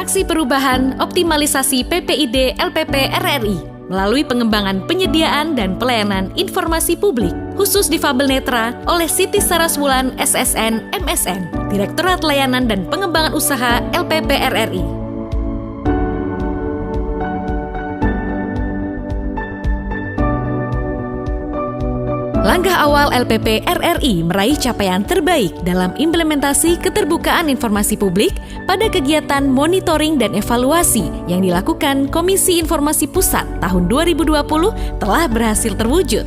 Aksi perubahan optimalisasi PPID LPP RRI melalui pengembangan penyediaan dan pelayanan informasi publik khusus difabel netra oleh Siti Saraswulan SSN MSN, Direktorat Layanan dan Pengembangan Usaha LPP RRI. Langkah awal LPP RRI meraih capaian terbaik dalam implementasi keterbukaan informasi publik pada kegiatan monitoring dan evaluasi yang dilakukan Komisi Informasi Pusat tahun 2020 telah berhasil terwujud.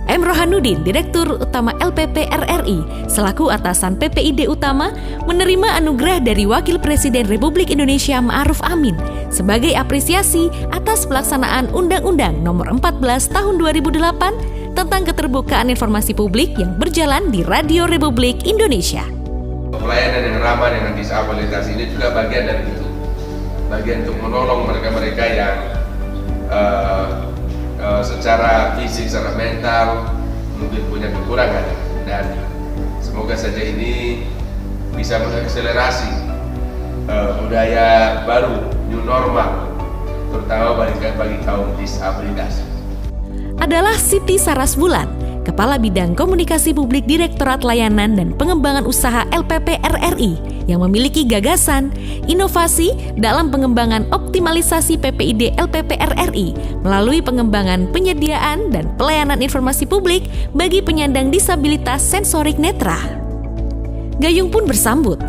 M. Rohanuddin, Direktur Utama LPP RRI, selaku atasan PPID Utama, menerima anugerah dari Wakil Presiden Republik Indonesia Ma'ruf Amin sebagai apresiasi atas pelaksanaan Undang-Undang Nomor 14 Tahun 2008 tentang keterbukaan informasi publik yang berjalan di Radio Republik Indonesia. Pelayanan yang ramah dengan disabilitas ini juga bagian dari itu, bagian untuk menolong mereka-mereka yang secara fisik, secara mental mungkin punya kekurangan, dan semoga saja ini bisa mengakselerasi budaya baru, new normal, terutama bagi kaum disabilitas. Adalah Siti Saraswulan, Kepala Bidang Komunikasi Publik Direktorat Layanan dan Pengembangan Usaha LPP RRI yang memiliki gagasan, inovasi dalam pengembangan optimalisasi PPID LPP RRI melalui pengembangan penyediaan dan pelayanan informasi publik bagi penyandang disabilitas sensorik netra. Gayung pun bersambut.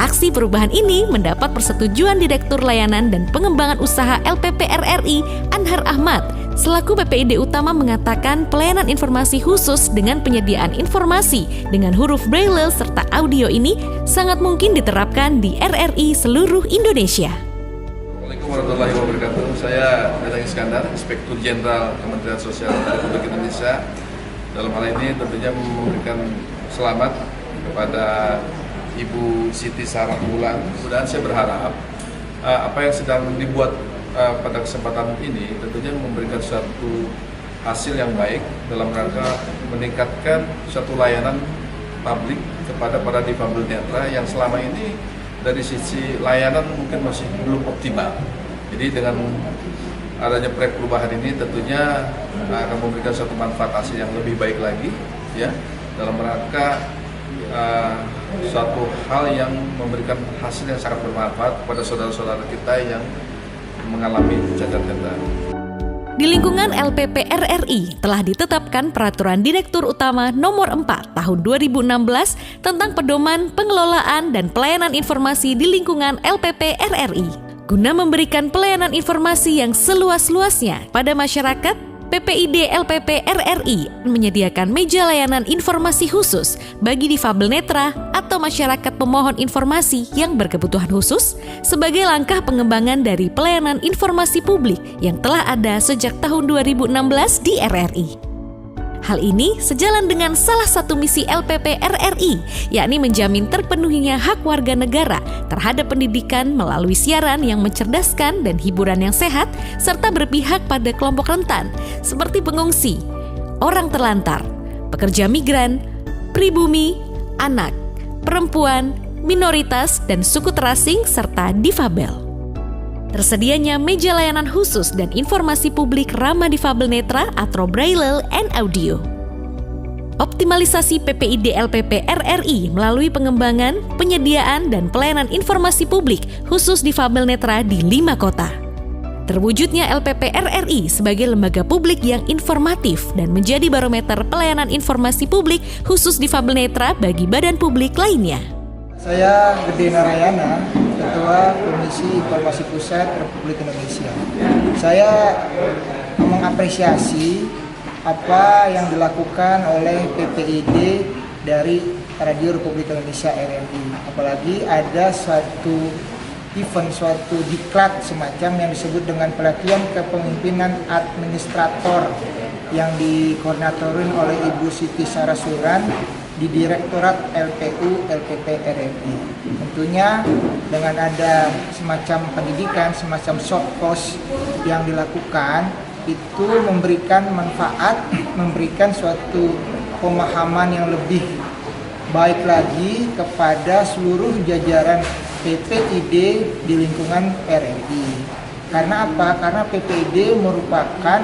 Aksi perubahan ini mendapat persetujuan Direktur Layanan dan Pengembangan Usaha LPP RRI Anhar Ahmad. Selaku PPID Utama mengatakan pelayanan informasi khusus dengan penyediaan informasi dengan huruf braille serta audio ini sangat mungkin diterapkan di RRI seluruh Indonesia. Assalamualaikum warahmatullahi wabarakatuh. Saya Dadang Iskandar, Inspektur Jenderal Kementerian Sosial Republik Indonesia. Dalam hal ini tentunya memberikan selamat kepada Ibu Siti Saraswulan. Kemudian saya berharap apa yang sedang dibuat pada kesempatan ini tentunya memberikan suatu hasil yang baik dalam rangka meningkatkan suatu layanan publik kepada para difabel netra yang selama ini dari sisi layanan mungkin masih belum optimal. Jadi dengan adanya proyek perubahan ini tentunya akan memberikan suatu manfaat hasil yang lebih baik lagi, ya, dalam rangka suatu hal yang memberikan hasil yang sangat bermanfaat kepada saudara-saudara kita yang mengalami cacat mata. Di lingkungan LPP RRI telah ditetapkan Peraturan Direktur Utama Nomor 4 Tahun 2016 tentang pedoman pengelolaan dan pelayanan informasi di lingkungan LPP RRI. Guna memberikan pelayanan informasi yang seluas-luasnya pada masyarakat, PPID LPP RRI menyediakan meja layanan informasi khusus bagi difabel netra atau masyarakat pemohon informasi yang berkebutuhan khusus sebagai langkah pengembangan dari pelayanan informasi publik yang telah ada sejak tahun 2016 di RRI. Hal ini sejalan dengan salah satu misi LPP RRI, yakni menjamin terpenuhinya hak warga negara terhadap pendidikan melalui siaran yang mencerdaskan dan hiburan yang sehat, serta berpihak pada kelompok rentan seperti pengungsi, orang terlantar, pekerja migran, pribumi, anak, perempuan, minoritas, dan suku terasing, serta difabel. Tersedianya meja layanan khusus dan informasi publik ramah difabel netra atau braille and audio. Optimalisasi PPID LPP RRI melalui pengembangan, penyediaan, dan pelayanan informasi publik khusus difabel netra di 5 kota. Terwujudnya LPP RRI sebagai lembaga publik yang informatif dan menjadi barometer pelayanan informasi publik khusus difabel netra bagi badan publik lainnya. Saya Gede Narayana, Ketua Komisi Informasi Pusat Republik Indonesia. Saya mengapresiasi apa yang dilakukan oleh PPID dari Radio Republik Indonesia RRI. Apalagi ada suatu event, suatu diklat semacam yang disebut dengan pelatihan kepemimpinan administrator yang dikoordinatorin oleh Ibu Siti Saraswulan di Direktorat LPU LPP RRI. Tentunya dengan ada semacam pendidikan, semacam short course yang dilakukan, itu memberikan manfaat, memberikan suatu pemahaman yang lebih baik lagi kepada seluruh jajaran PPID di lingkungan RRI. Karena apa? Karena PPID merupakan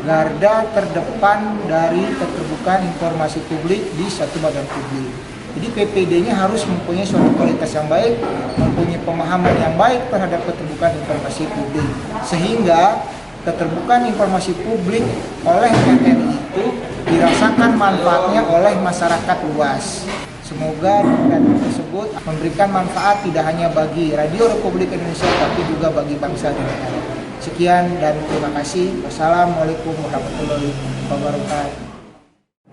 garda terdepan dari keterbukaan informasi publik di satu badan publik. Jadi PPID-nya harus mempunyai suatu kualitas yang baik, mempunyai pemahaman yang baik terhadap keterbukaan informasi publik. Sehingga keterbukaan informasi publik oleh RRI itu dirasakan manfaatnya oleh masyarakat luas. Semoga dokumen tersebut memberikan manfaat tidak hanya bagi Radio Republik Indonesia tapi juga bagi bangsa dan negara. Sekian dan terima kasih. Wassalamualaikum warahmatullahi wabarakatuh.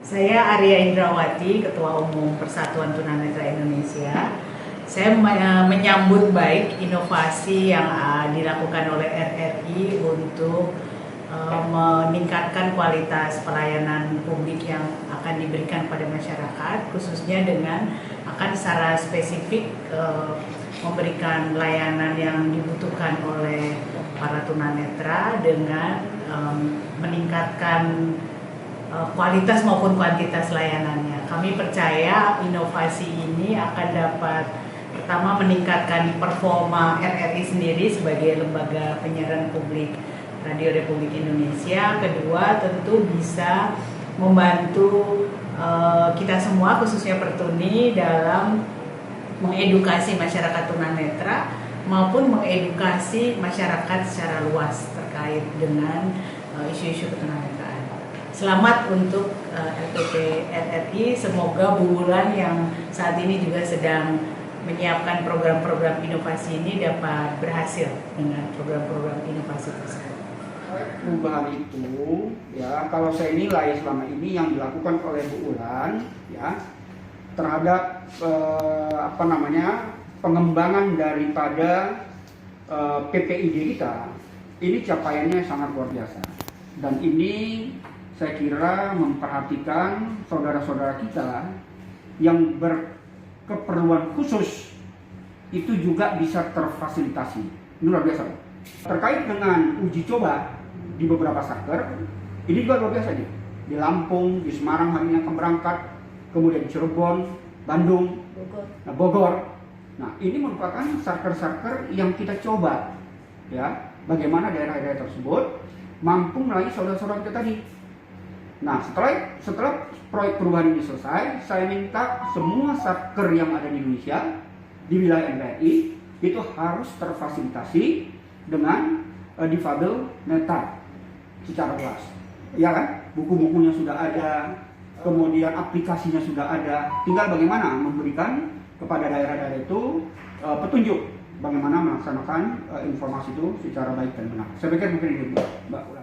Saya Arya Indrawati, Ketua Umum Persatuan Tunanetra Indonesia. Saya menyambut baik inovasi yang dilakukan oleh RRI untuk meningkatkan kualitas pelayanan publik yang akan diberikan pada masyarakat, khususnya dengan akan secara spesifik memberikan layanan yang dibutuhkan oleh para tunanetra dengan meningkatkan kualitas maupun kuantitas layanannya. Kami percaya inovasi ini akan dapat pertama meningkatkan performa RRI sendiri sebagai lembaga penyiaran publik Radio Republik Indonesia. Kedua, tentu bisa membantu kita semua, khususnya Pertuni, dalam mengedukasi masyarakat tunanetra maupun mengedukasi masyarakat secara luas terkait dengan isu-isu ketunanetraan. Selamat untuk LPP RRI. Semoga Bu Wulan yang saat ini juga sedang menyiapkan program-program inovasi ini dapat berhasil dengan program-program inovasi tersebut. Perubahan itu ya, kalau saya nilai selama ini yang dilakukan oleh Bu Wulan ya terhadap pengembangan daripada PPID kita, ini capaiannya sangat luar biasa. Dan ini saya kira memperhatikan saudara-saudara kita yang berkeperluan khusus itu juga bisa terfasilitasi. Ini luar biasa. Terkait dengan uji coba di beberapa satker, ini juga luar biasa nih. Di Lampung, di Semarang hari ini akan berangkat, kemudian di Cirebon, Bandung, Bogor. Nah, ini merupakan satker-satker yang kita coba, ya, bagaimana daerah-daerah tersebut mampu melayani saudara-saudara kita tadi. Nah, setelah proyek perubahan ini selesai, saya minta semua satker yang ada di Indonesia di wilayah NKRI itu harus terfasilitasi dengan difabel netra secara luas. Ya kan? Buku-bukunya sudah ada, kemudian aplikasinya sudah ada. Tinggal bagaimana memberikan kepada daerah-daerah itu petunjuk bagaimana melaksanakan informasi itu secara baik dan benar. Saya pikir mungkin itu, Mbak Wulan.